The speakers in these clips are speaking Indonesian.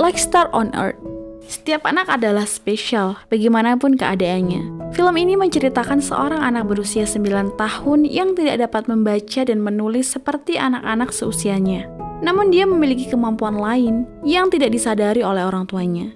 Like Star on Earth. Setiap anak adalah spesial, bagaimanapun keadaannya. Film ini menceritakan seorang anak berusia 9 tahun yang tidak dapat membaca dan menulis seperti anak-anak seusianya. Namun dia memiliki kemampuan lain yang tidak disadari oleh orang tuanya.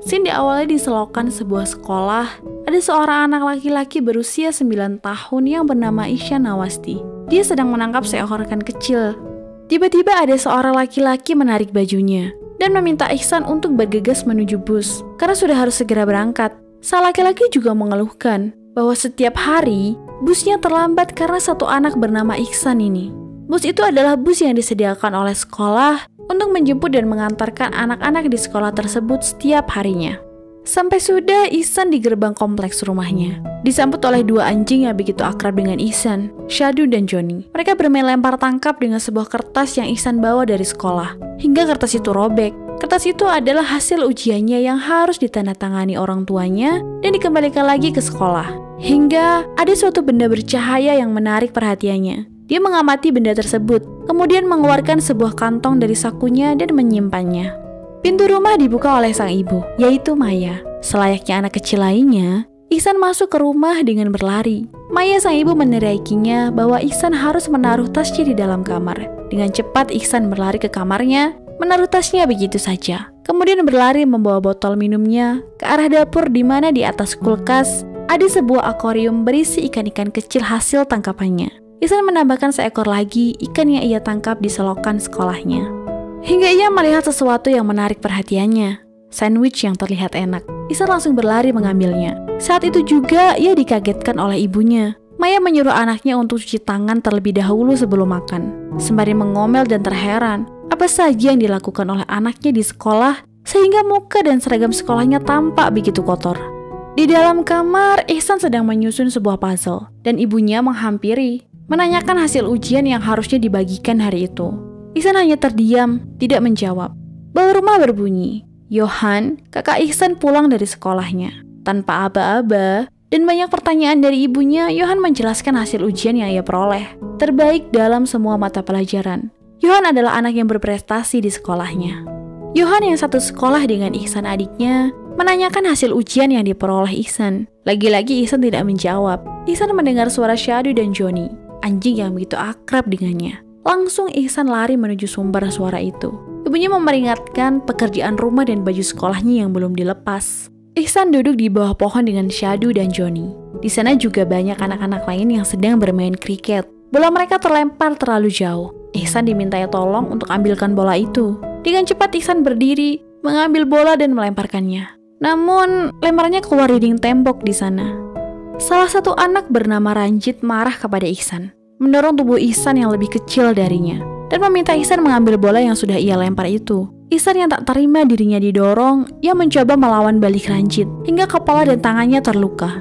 Scene diawali di selokan sebuah sekolah. Ada seorang anak laki-laki berusia 9 tahun yang bernama Ihsan Nawasti. Dia sedang menangkap seekor ikan kecil. Tiba-tiba ada seorang laki-laki menarik bajunya dan meminta Ihsan untuk bergegas menuju bus karena sudah harus segera berangkat. Sang laki-laki juga mengeluhkan bahwa setiap hari busnya terlambat karena satu anak bernama Ihsan ini. Bus itu adalah bus yang disediakan oleh sekolah untuk menjemput dan mengantarkan anak-anak di sekolah tersebut setiap harinya. Sampai sudah Ihsan di gerbang kompleks rumahnya. Disambut oleh dua anjing yang begitu akrab dengan Ihsan, Shadu dan Johnny. Mereka bermain lempar tangkap dengan sebuah kertas yang Ihsan bawa dari sekolah. Hingga kertas itu robek. Kertas itu adalah hasil ujiannya yang harus ditandatangani orang tuanya dan dikembalikan lagi ke sekolah. Hingga ada suatu benda bercahaya yang menarik perhatiannya. Dia mengamati benda tersebut, kemudian mengeluarkan sebuah kantong dari sakunya dan menyimpannya. Pintu rumah dibuka oleh sang ibu, yaitu Maya. Selayaknya anak kecil lainnya, Ihsan masuk ke rumah dengan berlari. Maya sang ibu meneriakinya bahwa Ihsan harus menaruh tasnya di dalam kamar. Dengan cepat Ihsan berlari ke kamarnya, menaruh tasnya begitu saja. Kemudian berlari membawa botol minumnya ke arah dapur di mana di atas kulkas ada sebuah akuarium berisi ikan-ikan kecil hasil tangkapannya. Ihsan menambahkan seekor lagi ikan yang ia tangkap di selokan sekolahnya. Hingga ia melihat sesuatu yang menarik perhatiannya, sandwich yang terlihat enak. Ihsan langsung berlari mengambilnya. Saat itu juga ia dikagetkan oleh ibunya. Maya menyuruh anaknya untuk cuci tangan terlebih dahulu sebelum makan. Sembari mengomel dan terheran, apa saja yang dilakukan oleh anaknya di sekolah sehingga muka dan seragam sekolahnya tampak begitu kotor. Di dalam kamar, Ihsan sedang menyusun sebuah puzzle dan ibunya menghampiri, menanyakan hasil ujian yang harusnya dibagikan hari itu. Ihsan hanya terdiam, tidak menjawab. Bel rumah berbunyi. Johan, kakak Ihsan pulang dari sekolahnya. Tanpa aba-aba dan banyak pertanyaan dari ibunya, Johan menjelaskan hasil ujian yang ia peroleh. Terbaik dalam semua mata pelajaran. Johan adalah anak yang berprestasi di sekolahnya. Johan yang satu sekolah dengan Ihsan adiknya menanyakan hasil ujian yang diperoleh Ihsan. Lagi-lagi Ihsan tidak menjawab. Ihsan mendengar suara Shadu dan Johnny, anjing yang begitu akrab dengannya. Langsung Ihsan lari menuju sumber suara itu. Ibunya memperingatkan pekerjaan rumah dan baju sekolahnya yang belum dilepas. Ihsan duduk di bawah pohon dengan Shadu dan Johnny. Di sana juga banyak anak-anak lain yang sedang bermain kriket. Bola mereka terlempar terlalu jauh. Ihsan dimintai tolong untuk ambilkan bola itu. Dengan cepat Ihsan berdiri, mengambil bola dan melemparkannya. Namun, lemparnya keluar dinding tembok di sana. Salah satu anak bernama Ranjit marah kepada Ihsan, mendorong tubuh Ihsan yang lebih kecil darinya, dan meminta Ihsan mengambil bola yang sudah ia lempar itu. Ihsan yang tak terima dirinya didorong, ia mencoba melawan balik Ranjit, hingga kepala dan tangannya terluka.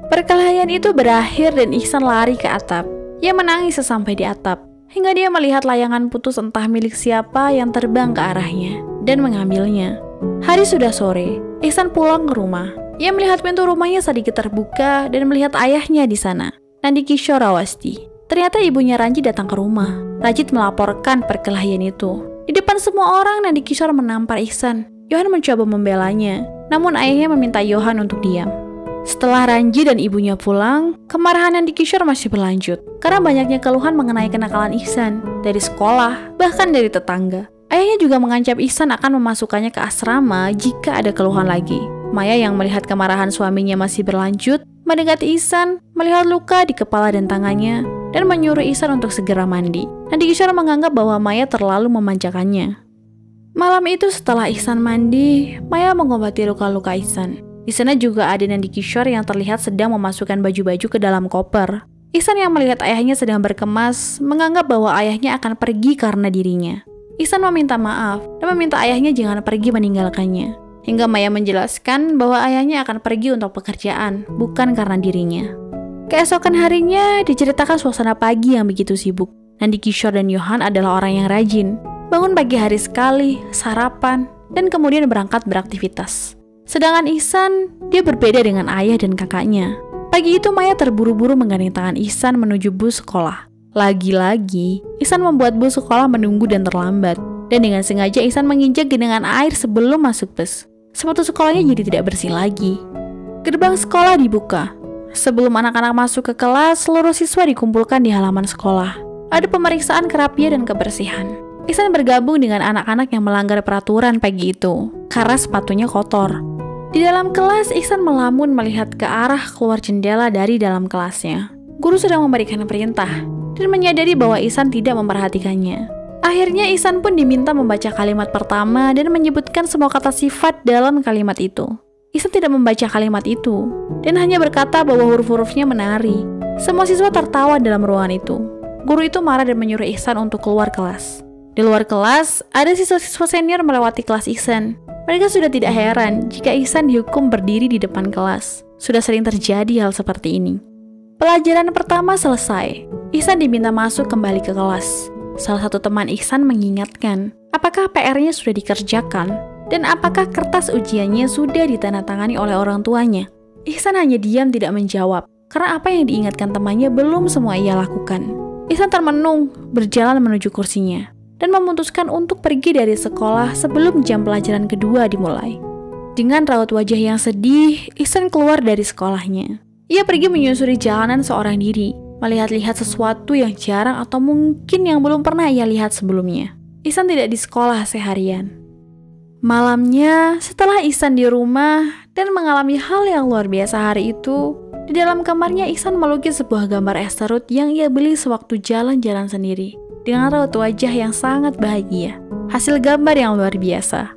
Perkelahian itu berakhir dan Ihsan lari ke atap. Ia menangis sesampai di atap, hingga dia melihat layangan putus entah milik siapa yang terbang ke arahnya, dan mengambilnya. Hari sudah sore, Ihsan pulang ke rumah. Ia melihat pintu rumahnya sedikit terbuka dan melihat ayahnya di sana, Nandikishore Awasthi. Ternyata ibunya Ranjit datang ke rumah. Ranjit melaporkan perkelahian itu. Di depan semua orang, Nandikishore menampar Ihsan. Johan mencoba membelanya, namun ayahnya meminta Johan untuk diam. Setelah Ranjit dan ibunya pulang, kemarahan Nandikishore masih berlanjut karena banyaknya keluhan mengenai kenakalan Ihsan dari sekolah, bahkan dari tetangga. Ayahnya juga mengancam Ihsan akan memasukkannya ke asrama jika ada keluhan lagi. Maya yang melihat kemarahan suaminya masih berlanjut, mendekati Ihsan, melihat luka di kepala dan tangannya, dan menyuruh Ihsan untuk segera mandi. Nandikishore menganggap bahwa Maya terlalu memanjakannya. Malam itu setelah Ihsan mandi, Maya mengobati luka-luka Ihsan. Di sana juga ada Nandikishore yang terlihat sedang memasukkan baju-baju ke dalam koper. Ihsan yang melihat ayahnya sedang berkemas, menganggap bahwa ayahnya akan pergi karena dirinya. Ihsan meminta maaf dan meminta ayahnya jangan pergi meninggalkannya. Hingga Maya menjelaskan bahwa ayahnya akan pergi untuk pekerjaan, bukan karena dirinya. Keesokan harinya diceritakan suasana pagi yang begitu sibuk. Nandikishore dan Johan adalah orang yang rajin. Bangun pagi hari sekali, sarapan, dan kemudian berangkat beraktivitas. Sedangkan Ihsan, dia berbeda dengan ayah dan kakaknya. Pagi itu Maya terburu-buru menggandeng tangan Ihsan menuju bus sekolah. Lagi-lagi, Ihsan membuat bus sekolah menunggu dan terlambat. Dan dengan sengaja Ihsan menginjak genangan air sebelum masuk bus. Sepatu sekolahnya jadi tidak bersih lagi. Gerbang sekolah dibuka. Sebelum anak-anak masuk ke kelas, seluruh siswa dikumpulkan di halaman sekolah. Ada pemeriksaan kerapian dan kebersihan. Ihsan bergabung dengan anak-anak yang melanggar peraturan pagi itu, karena sepatunya kotor. Di dalam kelas, Ihsan melamun melihat ke arah keluar jendela dari dalam kelasnya. Guru sedang memberikan perintah, dan menyadari bahwa Ihsan tidak memperhatikannya. Akhirnya Ihsan pun diminta membaca kalimat pertama dan menyebutkan semua kata sifat dalam kalimat itu. Ihsan tidak membaca kalimat itu, dan hanya berkata bahwa huruf-hurufnya menari. Semua siswa tertawa dalam ruangan itu. Guru itu marah dan menyuruh Ihsan untuk keluar kelas. Di luar kelas, ada siswa-siswa senior melewati kelas Ihsan. Mereka sudah tidak heran jika Ihsan dihukum berdiri di depan kelas. Sudah sering terjadi hal seperti ini. Pelajaran pertama selesai. Ihsan diminta masuk kembali ke kelas. Salah satu teman Ihsan mengingatkan, apakah PR-nya sudah dikerjakan dan apakah kertas ujiannya sudah ditandatangani oleh orang tuanya. Ihsan hanya diam tidak menjawab, karena apa yang diingatkan temannya belum semua ia lakukan. Ihsan termenung, berjalan menuju kursinya, dan memutuskan untuk pergi dari sekolah sebelum jam pelajaran kedua dimulai. Dengan raut wajah yang sedih, Ihsan keluar dari sekolahnya. Ia pergi menyusuri jalanan seorang diri, melihat-lihat sesuatu yang jarang atau mungkin yang belum pernah ia lihat sebelumnya. Ihsan tidak di sekolah seharian. Malamnya, setelah Ihsan di rumah dan mengalami hal yang luar biasa hari itu, di dalam kamarnya Ihsan melukis sebuah gambar es serut yang ia beli sewaktu jalan-jalan sendiri, dengan raut wajah yang sangat bahagia. Hasil gambar yang luar biasa.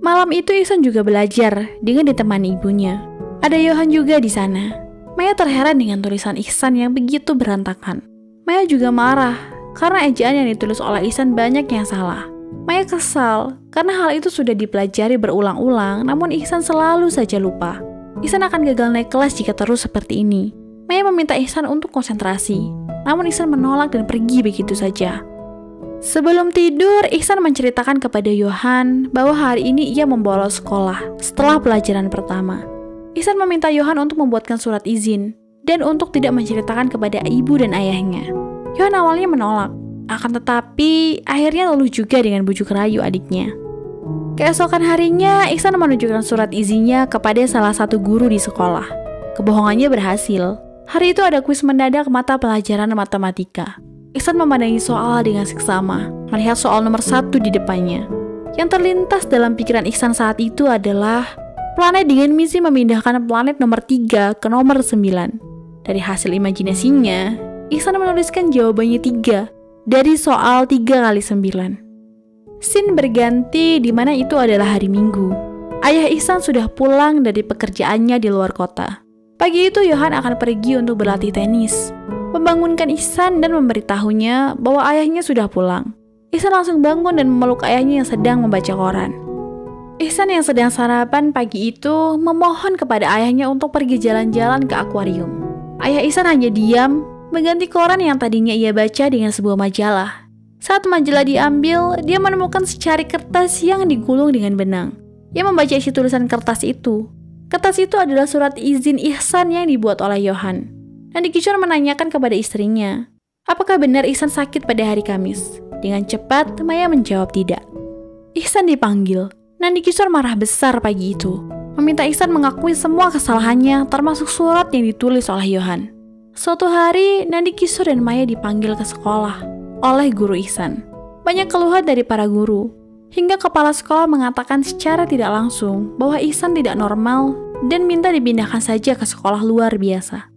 Malam itu Ihsan juga belajar dengan ditemani ibunya. Ada Yohan juga di sana. Maya terheran dengan tulisan Ihsan yang begitu berantakan. Maya juga marah karena ejaan yang ditulis oleh Ihsan banyak yang salah. Maya kesal karena hal itu sudah dipelajari berulang-ulang, namun Ihsan selalu saja lupa. Ihsan akan gagal naik kelas jika terus seperti ini. Maya meminta Ihsan untuk konsentrasi, namun Ihsan menolak dan pergi begitu saja. Sebelum tidur, Ihsan menceritakan kepada Yohan bahwa hari ini ia membolos sekolah setelah pelajaran pertama. Ihsan meminta Yohan untuk membuatkan surat izin dan untuk tidak menceritakan kepada ibu dan ayahnya. Yohan awalnya menolak, akan tetapi akhirnya luluh juga dengan bujuk rayu adiknya. Keesokan harinya, Ihsan menunjukkan surat izinnya kepada salah satu guru di sekolah. Kebohongannya berhasil. Hari itu ada kuis mendadak mata pelajaran matematika. Ihsan memandangi soal dengan seksama, melihat soal nomor 1 di depannya. Yang terlintas dalam pikiran Ihsan saat itu adalah planet dengan misi memindahkan planet nomor 3 ke nomor 9. Dari hasil imajinasinya, Ihsan menuliskan jawabannya 3 dari soal 3 kali 9. Scene berganti di mana itu adalah hari Minggu. Ayah Ihsan sudah pulang dari pekerjaannya di luar kota. Pagi itu Yohan akan pergi untuk berlatih tenis, membangunkan Ihsan dan memberitahunya bahwa ayahnya sudah pulang. Ihsan langsung bangun dan memeluk ayahnya yang sedang membaca koran. Ihsan yang sedang sarapan pagi itu memohon kepada ayahnya untuk pergi jalan-jalan ke akuarium. Ayah Ihsan hanya diam, mengganti koran yang tadinya ia baca dengan sebuah majalah. Saat majalah diambil, dia menemukan secari kertas yang digulung dengan benang. Ia membaca isi tulisan kertas itu. Kertas itu adalah surat izin Ihsan yang dibuat oleh Yohan. Nandi Kishore menanyakan kepada istrinya, apakah benar Ihsan sakit pada hari Kamis? Dengan cepat, Maya menjawab tidak. Ihsan dipanggil. Nandi Kishore marah besar pagi itu, meminta Ihsan mengakui semua kesalahannya, termasuk surat yang ditulis oleh Yohan. Suatu hari, Nandi Kishore dan Maya dipanggil ke sekolah oleh guru Ihsan. Banyak keluhan dari para guru, hingga kepala sekolah mengatakan secara tidak langsung bahwa Ihsan tidak normal dan minta dipindahkan saja ke sekolah luar biasa.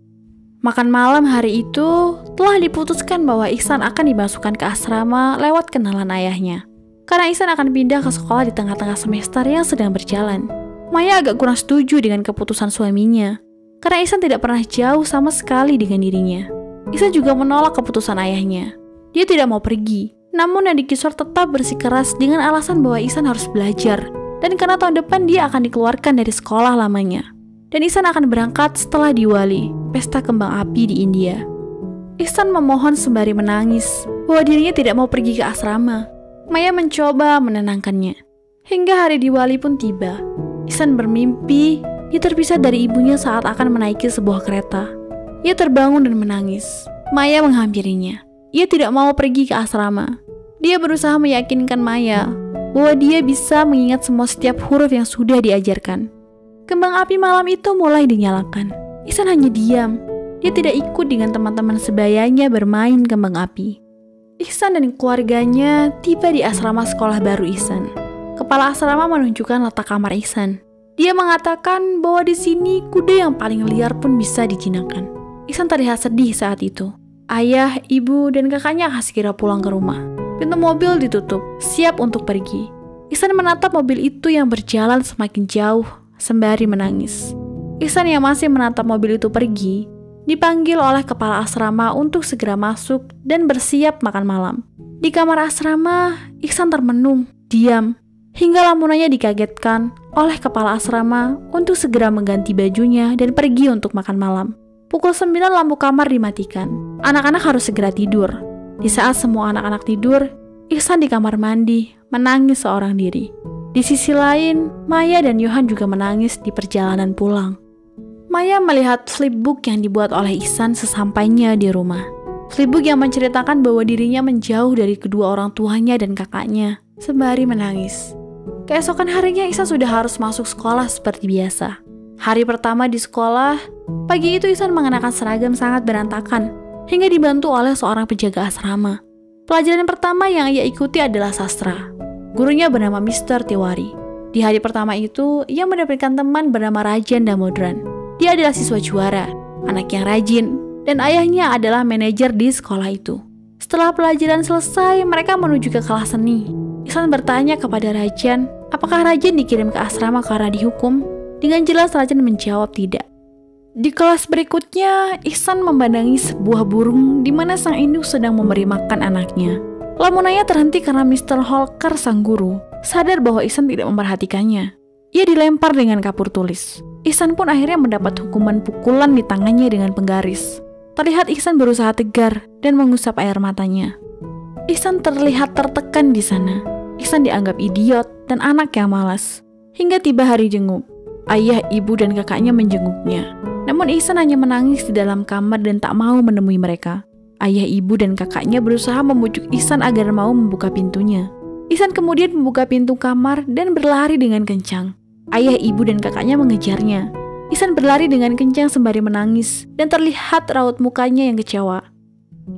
Makan malam hari itu telah diputuskan bahwa Ihsan akan dimasukkan ke asrama lewat kenalan ayahnya. Karena Ihsan akan pindah ke sekolah di tengah-tengah semester yang sedang berjalan. Maya agak kurang setuju dengan keputusan suaminya, karena Ihsan tidak pernah jauh sama sekali dengan dirinya. Ihsan juga menolak keputusan ayahnya. Dia tidak mau pergi, namun Nandi Kishore tetap bersikeras dengan alasan bahwa Ihsan harus belajar, dan karena tahun depan dia akan dikeluarkan dari sekolah lamanya. Dan Ihsan akan berangkat setelah Diwali, pesta kembang api di India. Ihsan memohon sembari menangis bahwa dirinya tidak mau pergi ke asrama. Maya mencoba menenangkannya. Hingga hari Diwali pun tiba. Ihsan bermimpi dia terpisah dari ibunya saat akan menaiki sebuah kereta. Ia terbangun dan menangis. Maya menghampirinya. Ia tidak mau pergi ke asrama. Dia berusaha meyakinkan Maya bahwa dia bisa mengingat semua setiap huruf yang sudah diajarkan. Kembang api malam itu mulai dinyalakan. Ihsan hanya diam. Dia tidak ikut dengan teman-teman sebayanya bermain kembang api. Ihsan dan keluarganya tiba di asrama sekolah baru Ihsan. Kepala asrama menunjukkan letak kamar Ihsan. Dia mengatakan bahwa di sini kuda yang paling liar pun bisa dijinakkan. Ihsan terlihat sedih saat itu. Ayah, ibu, dan kakaknya akan segera pulang ke rumah. Pintu mobil ditutup, siap untuk pergi. Ihsan menatap mobil itu yang berjalan semakin jauh, sembari menangis. Ihsan yang masih menatap mobil itu pergi, dipanggil oleh kepala asrama untuk segera masuk dan bersiap makan malam. Di kamar asrama, Ihsan termenung, diam, hingga lamunannya dikagetkan oleh kepala asrama untuk segera mengganti bajunya dan pergi untuk makan malam. Pukul 9 lampu kamar dimatikan. Anak-anak harus segera tidur. Di saat semua anak-anak tidur, Ihsan di kamar mandi, menangis seorang diri. Di sisi lain, Maya dan Yohan juga menangis di perjalanan pulang. Maya melihat flipbook yang dibuat oleh Ihsan sesampainya di rumah. Flipbook yang menceritakan bahwa dirinya menjauh dari kedua orang tuanya dan kakaknya, sembari menangis. Keesokan harinya Ihsan sudah harus masuk sekolah seperti biasa. Hari pertama di sekolah, pagi itu Ihsan mengenakan seragam sangat berantakan, hingga dibantu oleh seorang penjaga asrama. Pelajaran pertama yang ia ikuti adalah sastra. Gurunya bernama Mr. Tiwari. Di hari pertama itu, ia mendapatkan teman bernama Rajan Damodran. Dia adalah siswa juara, anak yang rajin, dan ayahnya adalah manajer di sekolah itu. Setelah pelajaran selesai, mereka menuju ke kelas seni. Ihsan bertanya kepada Rajan, apakah Rajan dikirim ke asrama karena dihukum? Dengan jelas Rajan menjawab tidak. Di kelas berikutnya, Ihsan memandangi sebuah burung di mana sang induk sedang memberi makan anaknya. Lamunannya terhenti karena Mr. Holker, sang guru, sadar bahwa Ihsan tidak memperhatikannya. Ia dilempar dengan kapur tulis. Ihsan pun akhirnya mendapat hukuman pukulan di tangannya dengan penggaris. Terlihat Ihsan berusaha tegar dan mengusap air matanya. Ihsan terlihat tertekan di sana. Ihsan dianggap idiot dan anak yang malas. Hingga tiba hari jenguk. Ayah, ibu, dan kakaknya menjenguknya. Namun Ihsan hanya menangis di dalam kamar dan tak mau menemui mereka. Ayah, ibu, dan kakaknya berusaha membujuk Ihsan agar mau membuka pintunya. Ihsan kemudian membuka pintu kamar dan berlari dengan kencang. Ayah, ibu, dan kakaknya mengejarnya. Ihsan berlari dengan kencang sembari menangis dan terlihat raut mukanya yang kecewa.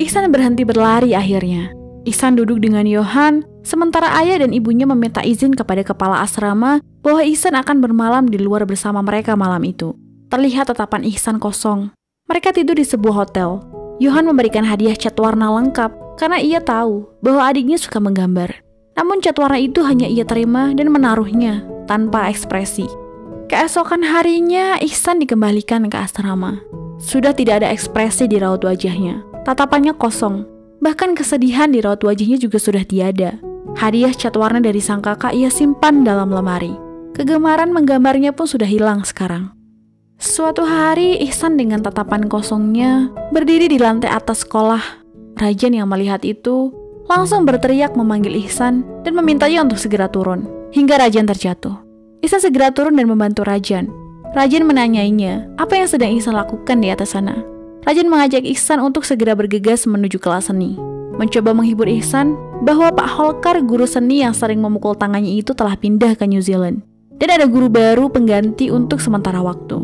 Ihsan berhenti berlari akhirnya. Ihsan duduk dengan Yohan, sementara ayah dan ibunya meminta izin kepada kepala asrama bahwa Ihsan akan bermalam di luar bersama mereka malam itu. Terlihat tatapan Ihsan kosong. Mereka tidur di sebuah hotel. Yohan memberikan hadiah cat warna lengkap karena ia tahu bahwa adiknya suka menggambar. Namun cat warna itu hanya ia terima dan menaruhnya tanpa ekspresi. Keesokan harinya Ihsan dikembalikan ke asrama. Sudah tidak ada ekspresi di raut wajahnya. Tatapannya kosong. Bahkan kesedihan di raut wajahnya juga sudah tiada. Hadiah cat warna dari sang kakak ia simpan dalam lemari. Kegemaran menggambarnya pun sudah hilang sekarang. Suatu hari, Ihsan dengan tatapan kosongnya berdiri di lantai atas sekolah. Rajan yang melihat itu langsung berteriak memanggil Ihsan dan memintanya untuk segera turun, hingga Rajan terjatuh. Ihsan segera turun dan membantu Rajan. Rajan menanyainya apa yang sedang Ihsan lakukan di atas sana. Rajan mengajak Ihsan untuk segera bergegas menuju kelas seni. Mencoba menghibur Ihsan bahwa Pak Holker, guru seni yang sering memukul tangannya itu telah pindah ke New Zealand. Dan ada guru baru pengganti untuk sementara waktu.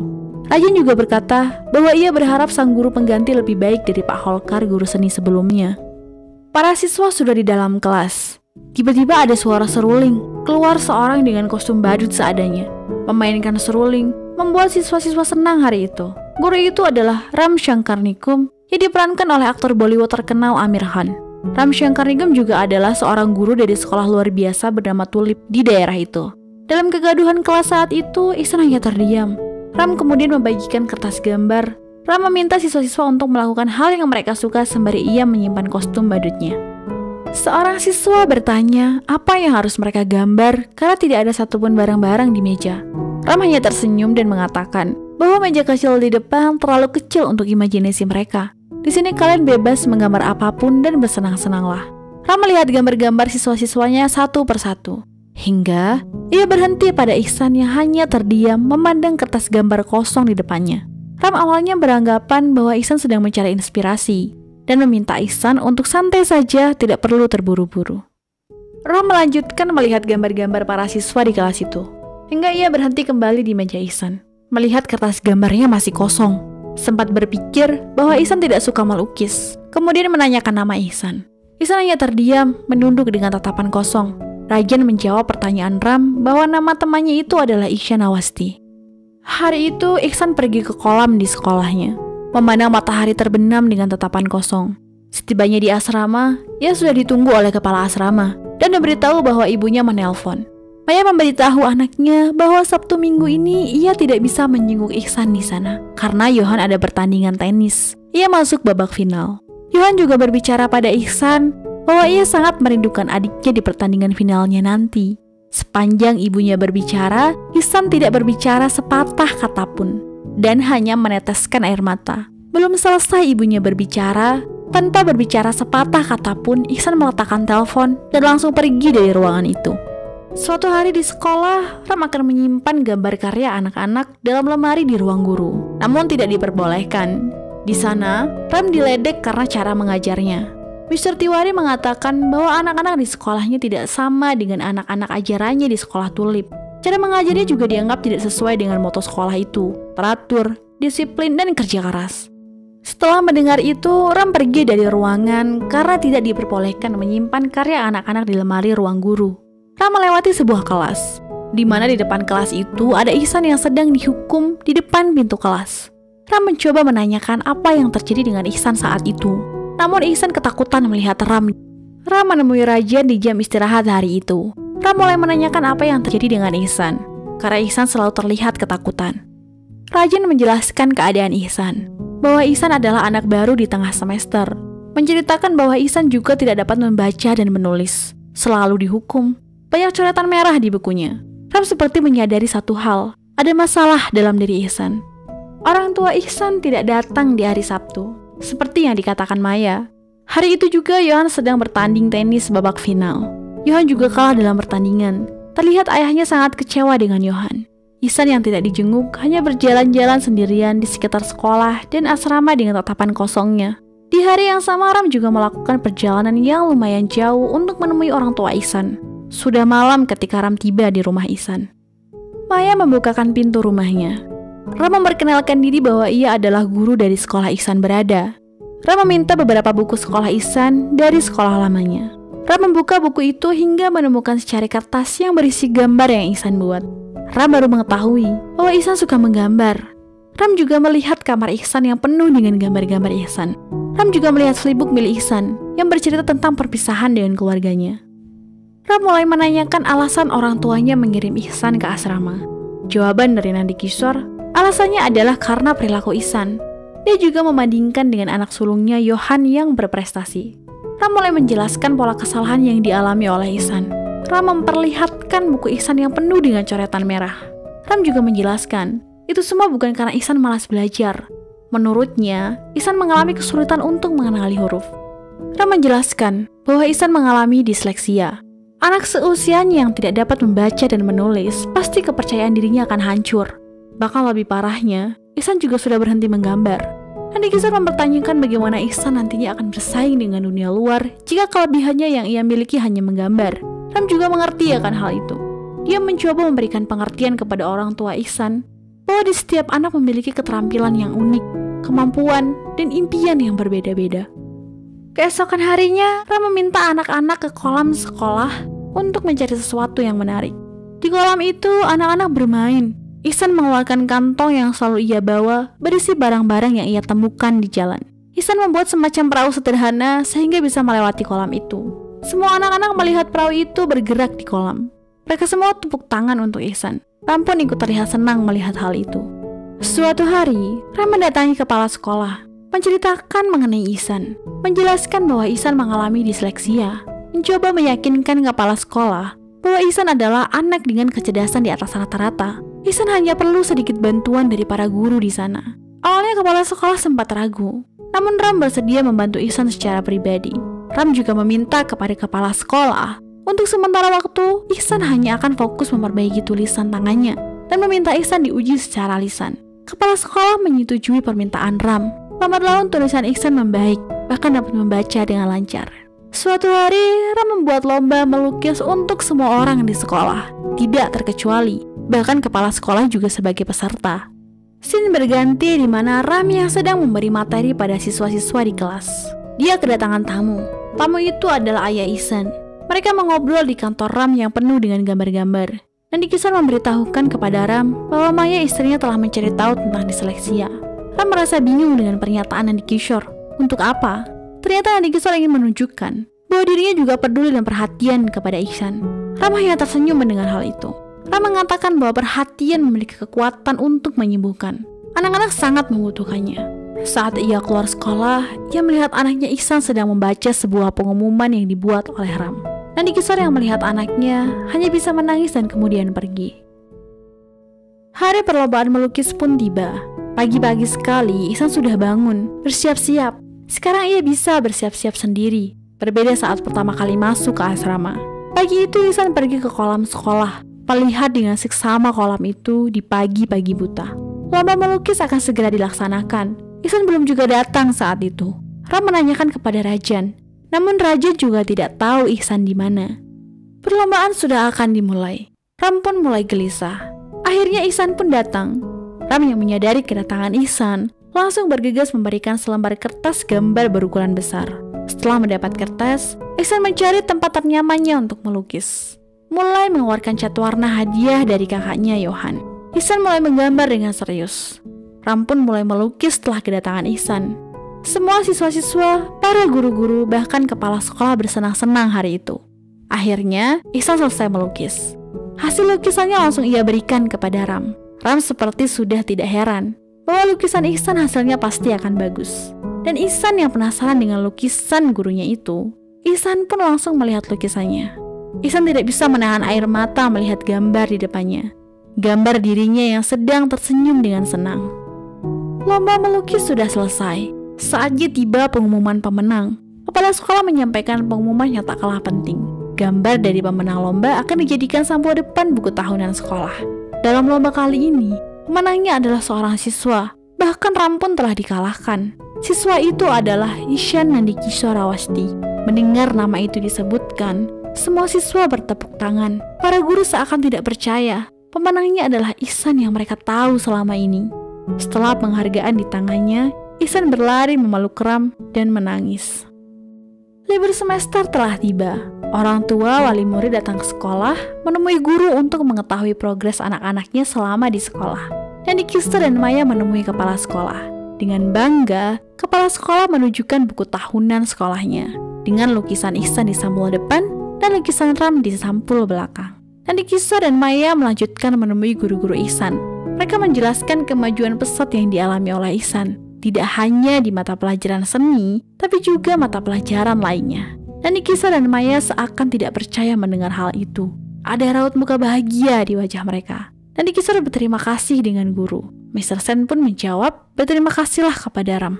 Rajan juga berkata bahwa ia berharap sang guru pengganti lebih baik dari Pak Holker, guru seni sebelumnya. Para siswa sudah di dalam kelas. Tiba-tiba ada suara seruling. Keluar seorang dengan kostum badut seadanya. Memainkan seruling membuat siswa-siswa senang hari itu. Guru itu adalah Ram Shankar Nigam yang diperankan oleh aktor Bollywood terkenal Aamir Khan. Ram Shankar Nigam juga adalah seorang guru dari sekolah luar biasa bernama Tulip di daerah itu. Dalam kegaduhan kelas saat itu, Ihsan hanya terdiam. Ram kemudian membagikan kertas gambar. Ram meminta siswa-siswa untuk melakukan hal yang mereka suka sembari ia menyimpan kostum badutnya. Seorang siswa bertanya apa yang harus mereka gambar karena tidak ada satupun barang-barang di meja. Ram hanya tersenyum dan mengatakan bahwa meja kecil di depan terlalu kecil untuk imajinasi mereka. Di sini kalian bebas menggambar apapun dan bersenang-senanglah. Ram melihat gambar-gambar siswa-siswanya satu persatu. Hingga ia berhenti pada Ihsan yang hanya terdiam memandang kertas gambar kosong di depannya. Ram awalnya beranggapan bahwa Ihsan sedang mencari inspirasi dan meminta Ihsan untuk santai saja, tidak perlu terburu-buru. Ram melanjutkan melihat gambar-gambar para siswa di kelas itu, hingga ia berhenti kembali di meja Ihsan. Melihat kertas gambarnya masih kosong, sempat berpikir bahwa Ihsan tidak suka melukis, kemudian menanyakan nama Ihsan. Ihsan hanya terdiam, menunduk dengan tatapan kosong. Rajan menjawab pertanyaan Ram bahwa nama temannya itu adalah Isya Nawasti. Hari itu Ihsan pergi ke kolam di sekolahnya, memandang matahari terbenam dengan tatapan kosong. Setibanya di asrama, ia sudah ditunggu oleh kepala asrama dan memberitahu bahwa ibunya menelpon. Maya memberitahu anaknya bahwa Sabtu Minggu ini ia tidak bisa menjenguk Ihsan di sana karena Yohan ada pertandingan tenis. Ia masuk babak final. Yohan juga berbicara pada Ihsan bahwa ia sangat merindukan adiknya di pertandingan finalnya nanti. Sepanjang ibunya berbicara, Ihsan tidak berbicara sepatah kata pun dan hanya meneteskan air mata. Belum selesai ibunya berbicara, tanpa berbicara sepatah kata pun, Ihsan meletakkan telepon dan langsung pergi dari ruangan itu. Suatu hari di sekolah, Ram akan menyimpan gambar karya anak-anak dalam lemari di ruang guru, namun tidak diperbolehkan. Di sana, Ram diledek karena cara mengajarnya. Mr. Tiwari mengatakan bahwa anak-anak di sekolahnya tidak sama dengan anak-anak ajarannya di sekolah Tulip. Cara mengajarnya juga dianggap tidak sesuai dengan moto sekolah itu, teratur, disiplin, dan kerja keras. Setelah mendengar itu, Ram pergi dari ruangan karena tidak diperbolehkan menyimpan karya anak-anak di lemari ruang guru. Ram melewati sebuah kelas, di mana di depan kelas itu ada Ihsan yang sedang dihukum di depan pintu kelas. Ram mencoba menanyakan apa yang terjadi dengan Ihsan saat itu. Namun Ihsan ketakutan melihat Ram. Ram menemui Rajan di jam istirahat hari itu. Ram mulai menanyakan apa yang terjadi dengan Ihsan, karena Ihsan selalu terlihat ketakutan. Rajan menjelaskan keadaan Ihsan, bahwa Ihsan adalah anak baru di tengah semester. Menceritakan bahwa Ihsan juga tidak dapat membaca dan menulis, selalu dihukum. Banyak coretan merah di bukunya. Ram seperti menyadari satu hal, ada masalah dalam diri Ihsan. Orang tua Ihsan tidak datang di hari Sabtu, seperti yang dikatakan Maya. Hari itu juga Yohan sedang bertanding tenis babak final. Yohan juga kalah dalam pertandingan. Terlihat ayahnya sangat kecewa dengan Yohan. Ihsan yang tidak dijenguk hanya berjalan-jalan sendirian di sekitar sekolah dan asrama dengan tatapan kosongnya. Di hari yang sama, Ram juga melakukan perjalanan yang lumayan jauh untuk menemui orang tua Ihsan. Sudah malam ketika Ram tiba di rumah Ihsan. Maya membukakan pintu rumahnya. Ram memperkenalkan diri bahwa ia adalah guru dari sekolah Ihsan berada. Ram meminta beberapa buku sekolah Ihsan dari sekolah lamanya. Ram membuka buku itu hingga menemukan secari kertas yang berisi gambar yang Ihsan buat. Ram baru mengetahui bahwa Ihsan suka menggambar. Ram juga melihat kamar Ihsan yang penuh dengan gambar-gambar Ihsan. Ram juga melihat flipbook milik Ihsan yang bercerita tentang perpisahan dengan keluarganya. Ram mulai menanyakan alasan orang tuanya mengirim Ihsan ke asrama. Jawaban dari Nandi Kishore, alasannya adalah karena perilaku Ihsan. Dia juga membandingkan dengan anak sulungnya Yohan yang berprestasi. Ram mulai menjelaskan pola kesalahan yang dialami oleh Ihsan. Ram memperlihatkan buku Ihsan yang penuh dengan coretan merah. Ram juga menjelaskan, itu semua bukan karena Ihsan malas belajar. Menurutnya, Ihsan mengalami kesulitan untuk mengenali huruf. Ram menjelaskan bahwa Ihsan mengalami disleksia. Anak seusianya yang tidak dapat membaca dan menulis, pasti kepercayaan dirinya akan hancur. Bahkan lebih parahnya, Ihsan juga sudah berhenti menggambar. Nandi Kishore mempertanyakan bagaimana Ihsan nantinya akan bersaing dengan dunia luar jika kelebihannya yang ia miliki hanya menggambar. Ram juga mengerti akan hal itu. Dia mencoba memberikan pengertian kepada orang tua Ihsan bahwa di setiap anak memiliki keterampilan yang unik, kemampuan, dan impian yang berbeda-beda. Keesokan harinya, Ram meminta anak-anak ke kolam sekolah untuk mencari sesuatu yang menarik. Di kolam itu, anak-anak bermain. Ihsan mengeluarkan kantong yang selalu ia bawa, berisi barang-barang yang ia temukan di jalan. Ihsan membuat semacam perahu sederhana sehingga bisa melewati kolam itu. Semua anak-anak melihat perahu itu bergerak di kolam. Mereka semua tepuk tangan untuk Ihsan. Ram pun ikut terlihat senang melihat hal itu. Suatu hari, Ram mendatangi kepala sekolah, menceritakan mengenai Ihsan, menjelaskan bahwa Ihsan mengalami disleksia, mencoba meyakinkan kepala sekolah bahwa Ihsan adalah anak dengan kecerdasan di atas rata-rata. Ihsan hanya perlu sedikit bantuan dari para guru di sana. Awalnya kepala sekolah sempat ragu, namun Ram bersedia membantu Ihsan secara pribadi. Ram juga meminta kepada kepala sekolah Untuk sementara waktu, Ihsan hanya akan fokus memperbaiki tulisan tangannya dan meminta Ihsan diuji secara lisan. Kepala sekolah menyetujui permintaan Ram. Lambat laun tulisan Ihsan membaik, bahkan dapat membaca dengan lancar. Suatu hari, Ram membuat lomba melukis untuk semua orang di sekolah, tidak terkecuali. Bahkan kepala sekolah juga sebagai peserta. Scene berganti di mana Ram yang sedang memberi materi pada siswa-siswa di kelas. Dia kedatangan tamu. Tamu itu adalah ayah Ihsan. Mereka mengobrol di kantor Ram yang penuh dengan gambar-gambar. Nandi Kishore memberitahukan kepada Ram bahwa Maya istrinya telah mencari tahu tentang disleksia. Ram merasa bingung dengan pernyataan Nandi Kishore. Untuk apa? Ternyata Nandi Kishore ingin menunjukkan bahwa dirinya juga peduli dan perhatian kepada Ihsan. Ram hanya tersenyum mendengar hal itu. Ram mengatakan bahwa perhatian memiliki kekuatan untuk menyembuhkan. Anak-anak sangat membutuhkannya. Saat ia keluar sekolah, ia melihat anaknya Ihsan sedang membaca sebuah pengumuman yang dibuat oleh Ram. Nandi Kishore yang melihat anaknya hanya bisa menangis dan kemudian pergi. Hari perlombaan melukis pun tiba. Pagi-pagi sekali, Ihsan sudah bangun, bersiap-siap. Sekarang ia bisa bersiap-siap sendiri, berbeda saat pertama kali masuk ke asrama. Pagi itu Ihsan pergi ke kolam sekolah, melihat dengan seksama kolam itu di pagi-pagi buta. Lomba melukis akan segera dilaksanakan. Ihsan belum juga datang saat itu. Ram menanyakan kepada Rajan, namun Rajan juga tidak tahu Ihsan di mana. Perlombaan sudah akan dimulai. Ram pun mulai gelisah. Akhirnya Ihsan pun datang. Ram yang menyadari kedatangan Ihsan langsung bergegas memberikan selembar kertas gambar berukuran besar. Setelah mendapat kertas, Ihsan mencari tempat ternyamannya untuk melukis. Mulai mengeluarkan cat warna hadiah dari kakaknya Yohan. Ihsan mulai menggambar dengan serius. Ram pun mulai melukis setelah kedatangan Ihsan. Semua siswa-siswa, para guru-guru, bahkan kepala sekolah bersenang-senang hari itu. Akhirnya, Ihsan selesai melukis. Hasil lukisannya langsung ia berikan kepada Ram. Ram seperti sudah tidak heran bahwa lukisan Ihsan hasilnya pasti akan bagus. Dan Ihsan yang penasaran dengan lukisan gurunya itu, Ihsan pun langsung melihat lukisannya. Ihsan tidak bisa menahan air mata melihat gambar di depannya. Gambar dirinya yang sedang tersenyum dengan senang. Lomba melukis sudah selesai. Saatnya tiba pengumuman pemenang. Kepala sekolah menyampaikan pengumuman yang tak kalah penting. Gambar dari pemenang lomba akan dijadikan sampul depan buku tahunan sekolah. Dalam lomba kali ini, pemenangnya adalah seorang siswa. Bahkan Ram pun telah dikalahkan. Siswa itu adalah Ihsan Nandi Kishore Awasthi. Mendengar nama itu disebutkan, semua siswa bertepuk tangan. Para guru seakan tidak percaya. Pemenangnya adalah Ihsan yang mereka tahu selama ini. Setelah penghargaan di tangannya, Ihsan berlari memeluk Ram dan menangis. Libur semester telah tiba. Orang tua wali murid datang ke sekolah menemui guru untuk mengetahui progres anak-anaknya selama di sekolah. Nandi Kishore dan Maya menemui kepala sekolah. Dengan bangga, kepala sekolah menunjukkan buku tahunan sekolahnya dengan lukisan Ihsan di sampul depan dan lukisan Ram di sampul belakang. Nandi Kishore dan Maya melanjutkan menemui guru-guru Ihsan. Mereka menjelaskan kemajuan pesat yang dialami oleh Ihsan, tidak hanya di mata pelajaran seni, tapi juga mata pelajaran lainnya. Nandi Kishore dan Maya seakan tidak percaya mendengar hal itu. Ada raut muka bahagia di wajah mereka. Nandi Kishore berterima kasih dengan guru. Mr. Sen pun menjawab, berterima kasihlah kepada Ram.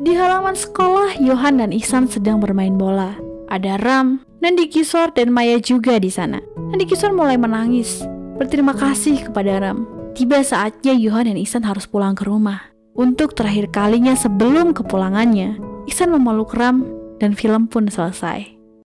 Di halaman sekolah, Yohan dan Ihsan sedang bermain bola. Ada Ram, Nandi Kishore, dan Maya juga di sana. Nandi Kishore mulai menangis, berterima kasih kepada Ram. Tiba saatnya Yohan dan Ihsan harus pulang ke rumah. Untuk terakhir kalinya sebelum kepulangannya, Ihsan memeluk Ram dan film pun selesai.